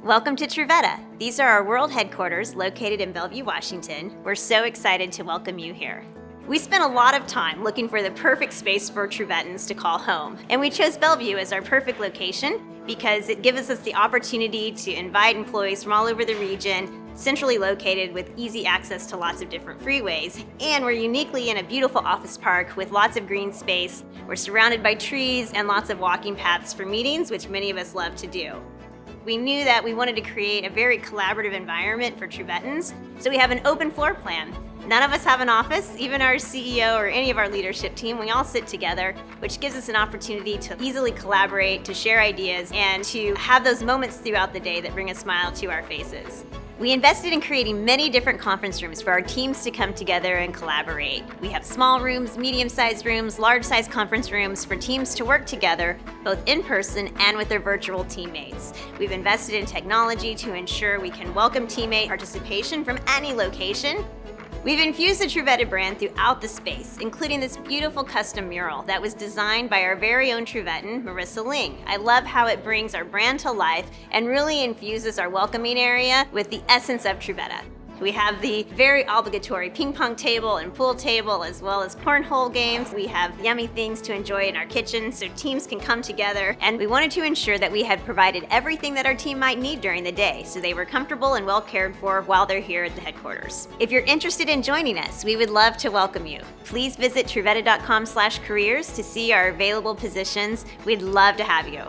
Welcome to Truveta. These are our world headquarters located in Bellevue, Washington. We're so excited to welcome you here. We spent a lot of time looking for the perfect space for Truvetans to call home, and we chose Bellevue as our perfect location because it gives us the opportunity to invite employees from all over the region, centrally located with easy access to lots of different freeways, and we're uniquely in a beautiful office park with lots of green space. We're surrounded by trees and lots of walking paths for meetings, which many of us love to do. We knew that we wanted to create a very collaborative environment for Truvetans, so we have an open floor plan. None of us have an office, even our CEO or any of our leadership team. We all sit together, which gives us an opportunity to easily collaborate, to share ideas, and to have those moments throughout the day that bring a smile to our faces. We invested in creating many different conference rooms for our teams to come together and collaborate. We have small rooms, medium-sized rooms, large-sized conference rooms for teams to work together, both in person and with their virtual teammates. We've invested in technology to ensure we can welcome teammate participation from any location. We've infused the Truveta brand throughout the space, including this beautiful custom mural that was designed by our very own Truvetan, Marissa Ling. I love how it brings our brand to life and really infuses our welcoming area with the essence of Truveta. We have the very obligatory ping pong table and pool table, as well as cornhole games. We have yummy things to enjoy in our kitchen so teams can come together. And we wanted to ensure that we had provided everything that our team might need during the day so they were comfortable and well cared for while they're here at the headquarters. If you're interested in joining us, we would love to welcome you. Please visit truveta.com/careers to see our available positions. We'd love to have you.